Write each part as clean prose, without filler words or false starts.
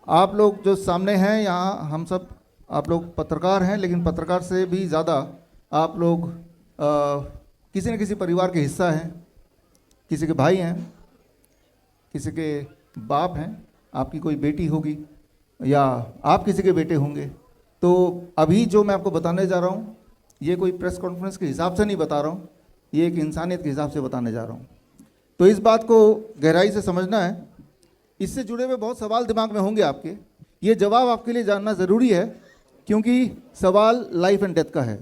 आप लोग जो सामने हैं यहाँ, हम सब आप लोग पत्रकार हैं, लेकिन पत्रकार से भी ज़्यादा आप लोग किसी न किसी परिवार के हिस्सा हैं, किसी के भाई हैं, किसी के बाप हैं, आपकी कोई बेटी होगी या आप किसी के बेटे होंगे। तो अभी जो मैं आपको बताने जा रहा हूँ, ये कोई प्रेस कॉन्फ्रेंस के हिसाब से नहीं बता रहा हूँ, ये एक इंसानियत के हिसाब से बताने जा रहा हूँ। तो इस बात को गहराई से समझना है। इससे जुड़े हुए बहुत सवाल दिमाग में होंगे आपके, ये जवाब आपके लिए जानना ज़रूरी है, क्योंकि सवाल लाइफ एंड डेथ का है।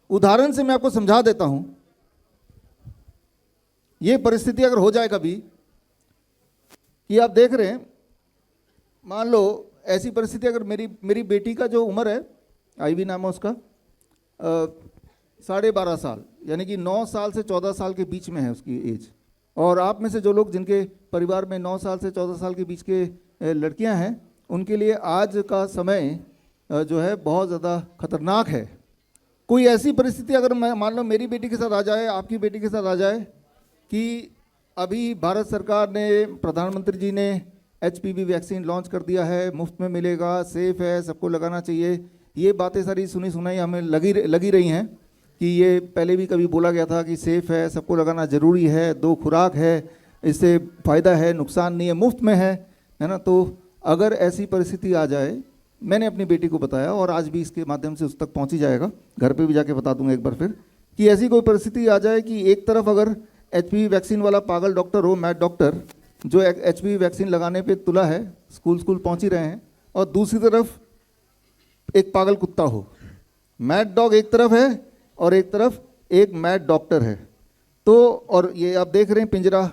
उदाहरण से मैं आपको समझा देता हूँ। ये परिस्थिति अगर हो जाए कभी कि आप देख रहे हैं, मान लो ऐसी परिस्थिति अगर मेरी बेटी का जो उम्र है, आईवी नाम है उसका, 12.5 साल, यानी कि 9 साल से 14 साल के बीच में है उसकी एज। और आप में से जो लोग जिनके परिवार में 9 साल से 14 साल के बीच के लड़कियां हैं, उनके लिए आज का समय जो है बहुत ज़्यादा खतरनाक है। कोई ऐसी परिस्थिति अगर मैं मान लो मेरी बेटी के साथ आ जाए, आपकी बेटी के साथ आ जाए कि अभी भारत सरकार ने, प्रधानमंत्री जी ने HPV वैक्सीन लॉन्च कर दिया है, मुफ्त में मिलेगा, सेफ़ है, सबको लगाना चाहिए, ये बातें सारी सुनी सुनाई हमें लगी रही हैं कि ये पहले भी कभी बोला गया था कि सेफ़ है, सबको लगाना ज़रूरी है, 2 खुराक है, इससे फ़ायदा है, नुकसान नहीं है, मुफ्त में है ना। तो अगर ऐसी परिस्थिति आ जाए, मैंने अपनी बेटी को बताया और आज भी इसके माध्यम से उस तक पहुँच ही जाएगा, घर पे भी जाके बता दूंगा एक बार फिर, कि ऐसी कोई परिस्थिति आ जाए कि एक तरफ अगर HPV वैक्सीन वाला पागल डॉक्टर हो, मैड डॉक्टर, जो HPV वैक्सीन लगाने पे तुला है, स्कूल पहुँच ही रहे हैं, और दूसरी तरफ एक पागल कुत्ता हो। मैड डॉग एक तरफ है और एक तरफ एक मैड डॉक्टर है। तो और ये आप देख रहे हैं पिंजरा,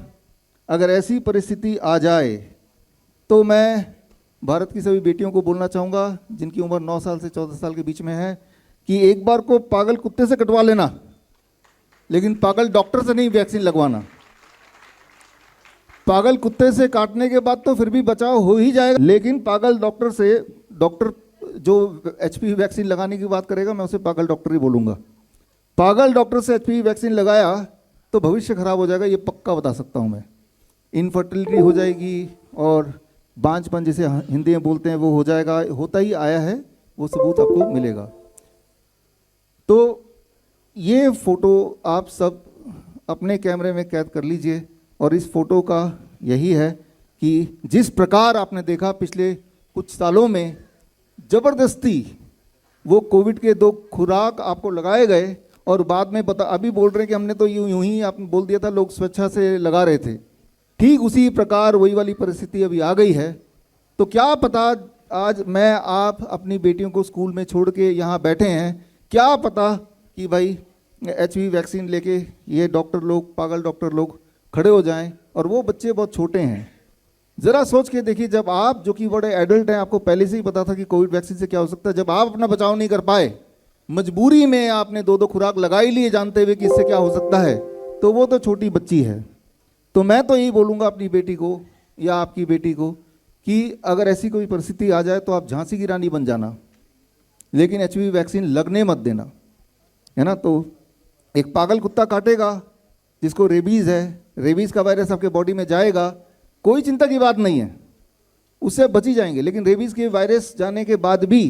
अगर ऐसी परिस्थिति आ जाए तो मैं भारत की सभी बेटियों को बोलना चाहूँगा जिनकी उम्र 9 साल से 14 साल के बीच में है, कि एक बार को पागल कुत्ते से कटवा लेना, लेकिन पागल डॉक्टर से नहीं वैक्सीन लगवाना। पागल कुत्ते से काटने के बाद तो फिर भी बचाव हो ही जाएगा, लेकिन पागल डॉक्टर से, डॉक्टर जो HPV वैक्सीन लगाने की बात करेगा, मैं उसे पागल डॉक्टर ही बोलूँगा। पागल डॉक्टर से HPV वैक्सीन लगाया तो भविष्य खराब हो जाएगा, ये पक्का बता सकता हूँ मैं। इनफर्टिलिटी हो जाएगी और बांझपन जिसे हिंदी में बोलते हैं वो हो जाएगा, होता ही आया है, वो सबूत आपको मिलेगा। तो ये फ़ोटो आप सब अपने कैमरे में कैद कर लीजिए, और इस फोटो का यही है कि जिस प्रकार आपने देखा पिछले कुछ सालों में ज़बरदस्ती वो कोविड के 2 खुराक आपको लगाए गए, और बाद में अभी बोल रहे हैं कि हमने तो यूं ही आपने बोल दिया था, लोग स्वेच्छा से लगा रहे थे। ठीक उसी प्रकार वही वाली परिस्थिति अभी आ गई है। तो क्या पता आज मैं आप अपनी बेटियों को स्कूल में छोड़ के यहाँ बैठे हैं, क्या पता कि भाई HPV वैक्सीन लेके ये डॉक्टर लोग, पागल डॉक्टर लोग खड़े हो जाएं, और वो बच्चे बहुत छोटे हैं। ज़रा सोच के देखिए, जब आप जो कि बड़े एडल्ट हैं, आपको पहले से ही पता था कि कोविड वैक्सीन से क्या हो सकता है, जब आप अपना बचाव नहीं कर पाए, मजबूरी में आपने 2 खुराक लगा ही लिए जानते हुए कि इससे क्या हो सकता है, तो वो तो छोटी बच्ची है। तो मैं तो यही बोलूँगा अपनी बेटी को या आपकी बेटी को कि अगर ऐसी कोई परिस्थिति आ जाए तो आप झांसी की रानी बन जाना, लेकिन HPV वैक्सीन लगने मत देना, है ना। तो एक पागल कुत्ता काटेगा जिसको रेबीज़ है, रेबीज़ का वायरस आपके बॉडी में जाएगा, कोई चिंता की बात नहीं है, उससे बच ही जाएंगे। लेकिन रेबीज़ के वायरस जाने के बाद भी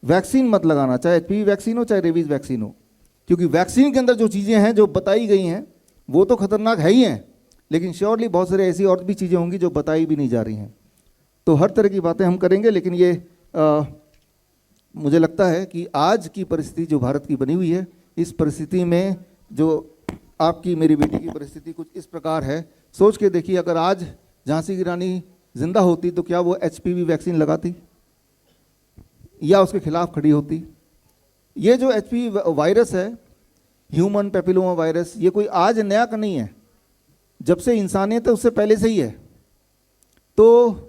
वैक्सीन मत लगाना, चाहे HPV वैक्सीन हो चाहे रेबीज़ वैक्सीन हो, क्योंकि वैक्सीन के अंदर जो चीज़ें हैं जो बताई गई हैं वो तो खतरनाक है ही हैं, लेकिन श्योरली बहुत सारी ऐसी और भी चीज़ें होंगी जो बताई भी नहीं जा रही हैं। तो हर तरह की बातें हम करेंगे, लेकिन ये मुझे लगता है कि आज की परिस्थिति जो भारत की बनी हुई है, इस परिस्थिति में जो आपकी मेरी बेटी की परिस्थिति कुछ इस प्रकार है। सोच के देखिए, अगर आज झांसी की रानी जिंदा होती तो क्या वो HPV वैक्सीन लगाती या उसके खिलाफ खड़ी होती? ये जो HPV वायरस है, ह्यूमन पैपिलोमा वायरस, ये कोई आज नया का नहीं है, जब से इंसानियत है उससे पहले से ही है। तो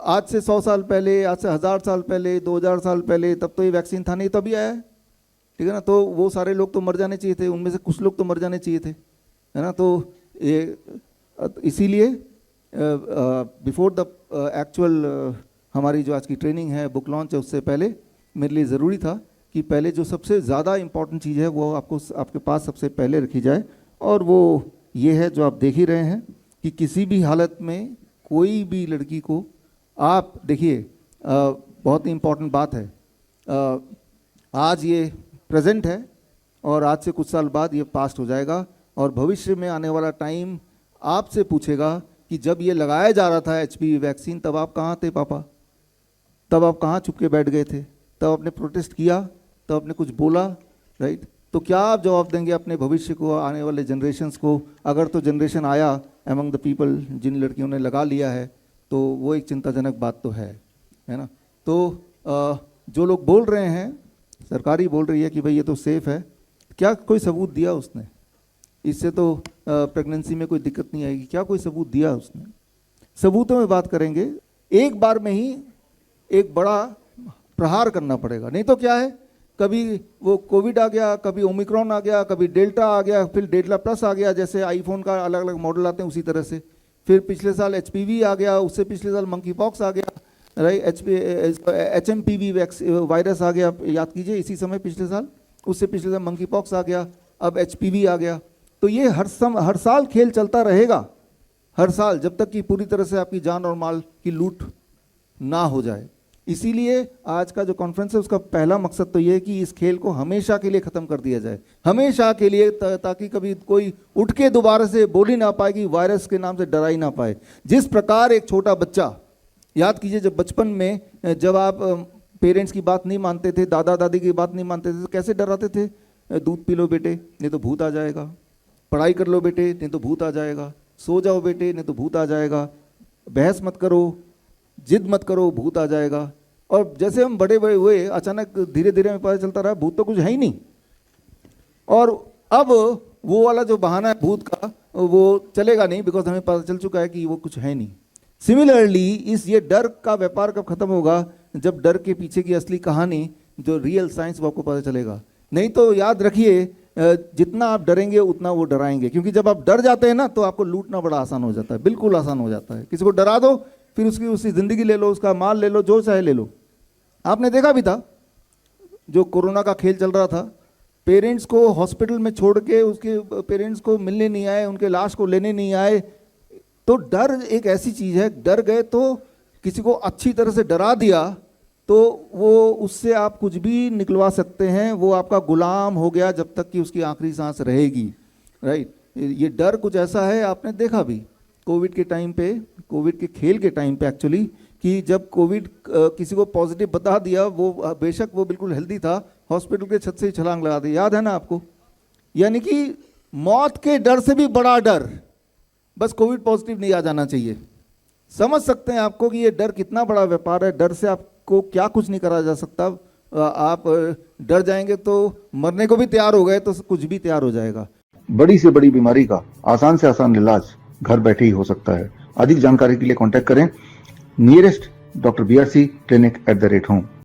आज से 100 साल पहले, आज से 1000 साल पहले, 2000 साल पहले, तब तो ये वैक्सीन था नहीं, तभी आया है, ठीक है ना। तो वो सारे लोग तो मर जाने चाहिए थे, उनमें से कुछ लोग तो मर जाने चाहिए थे, है ना। तो ये इसीलिए बिफोर द एक्चुअल हमारी जो आज की ट्रेनिंग है, बुक लॉन्च है, उससे पहले मेरे लिए ज़रूरी था कि पहले जो सबसे ज़्यादा इम्पॉर्टेंट चीज़ है वो आपके पास सबसे पहले रखी जाए, और वो ये है जो आप देख ही रहे हैं कि किसी भी हालत में कोई भी लड़की को आप देखिए बहुत ही इम्पोर्टेंट बात है। आज ये प्रेजेंट है और आज से कुछ साल बाद ये पास्ट हो जाएगा और भविष्य में आने वाला टाइम आपसे पूछेगा कि जब ये लगाया जा रहा था HPV वैक्सीन, तब आप कहाँ थे पापा? तब आप कहाँ छुप के बैठ गए थे? तब आपने प्रोटेस्ट किया? तब आपने कुछ बोला? राइट? तो क्या आप जवाब देंगे अपने भविष्य को, आने वाले जनरेशन्स को? अगर तो जनरेशन आया एमंग द पीपल जिन लड़कियों ने लगा लिया है, तो वो एक चिंताजनक बात तो है ना? तो जो लोग बोल रहे हैं, सरकारी बोल रही है कि भाई ये तो सेफ़ है, क्या कोई सबूत दिया उसने? इससे तो प्रेगनेंसी में कोई दिक्कत नहीं आएगी, क्या कोई सबूत दिया उसने? सबूतों में बात करेंगे, एक बार में ही एक बड़ा प्रहार करना पड़ेगा, नहीं तो क्या है, कभी वो कोविड आ गया, कभी ओमिक्रॉन आ गया, कभी डेल्टा आ गया, फिर डेल्टा प्लस आ गया, जैसे आईफोन का अलग अलग मॉडल आते हैं उसी तरह से। फिर पिछले साल HPV आ गया, उससे पिछले साल मंकी पॉक्स आ गया, राइट, HMPV वायरस आ गया, याद कीजिए इसी समय पिछले साल, उससे पिछले साल मंकी पॉक्स आ गया, अब HPV आ गया। तो ये हर साल खेल चलता रहेगा, हर साल, जब तक कि पूरी तरह से आपकी जान और माल की लूट ना हो जाए। इसीलिए आज का जो कॉन्फ्रेंस है उसका पहला मकसद तो ये है कि इस खेल को हमेशा के लिए ख़त्म कर दिया जाए, हमेशा के लिए, ताकि कभी कोई उठ के दोबारा से बोल ही ना पाए कि वायरस के नाम से डरा ही ना पाए। जिस प्रकार एक छोटा बच्चा, याद कीजिए जब बचपन में जब आप पेरेंट्स की बात नहीं मानते थे, दादा दादी की बात नहीं मानते थे, तो कैसे डराते थे? दूध पी लो बेटे नहीं तो भूत आ जाएगा, पढ़ाई कर लो बेटे नहीं तो भूत आ जाएगा, सो जाओ बेटे नहीं तो भूत आ जाएगा, बहस मत करो, जिद मत करो, भूत आ जाएगा। और जैसे हम बड़े बड़े हुए, अचानक धीरे धीरे हमें पता चलता रहा भूत तो कुछ है ही नहीं, और अब वो वाला जो बहाना है भूत का वो चलेगा नहीं, बिकॉज हमें पता चल चुका है कि वो कुछ है नहीं। सिमिलरली ये डर का व्यापार कब खत्म होगा? जब डर के पीछे की असली कहानी, जो रियल साइंस, वो आपको पता चलेगा। नहीं तो याद रखिए, जितना आप डरेंगे उतना वो डराएंगे, क्योंकि जब आप डर जाते हैं ना तो आपको लूटना बड़ा आसान हो जाता है, बिल्कुल आसान हो जाता है। किसी को डरा दो, फिर उसकी ज़िंदगी ले लो, उसका माल ले लो, जो चाहे ले लो। आपने देखा भी था जो कोरोना का खेल चल रहा था, पेरेंट्स को हॉस्पिटल में छोड़ के उसके पेरेंट्स को मिलने नहीं आए, उनके लाश को लेने नहीं आए। तो डर एक ऐसी चीज़ है, डर गए तो किसी को अच्छी तरह से डरा दिया तो वो उससे आप कुछ भी निकलवा सकते हैं, वो आपका गुलाम हो गया जब तक कि उसकी आखिरी सांस रहेगी, राइट। ये डर कुछ ऐसा है, आपने देखा भी कोविड के टाइम पे, कोविड के खेल के टाइम पे एक्चुअली, कि जब कोविड किसी को पॉजिटिव बता दिया, वो बेशक वो बिल्कुल हेल्दी था, हॉस्पिटल के छत से ही छलांग लगा दी, याद है ना आपको? यानी कि मौत के डर से भी बड़ा डर बस कोविड पॉजिटिव नहीं आ जाना चाहिए। समझ सकते हैं आपको कि ये डर कितना बड़ा व्यापार है, डर से आपको क्या कुछ नहीं करा जा सकता। आप डर जाएंगे तो मरने को भी तैयार हो गए तो कुछ भी तैयार हो जाएगा। बड़ी से बड़ी बीमारी का आसान से आसान इलाज घर बैठे ही हो सकता है। अधिक जानकारी के लिए कांटेक्ट करें nearest doctor BRC clinic @home।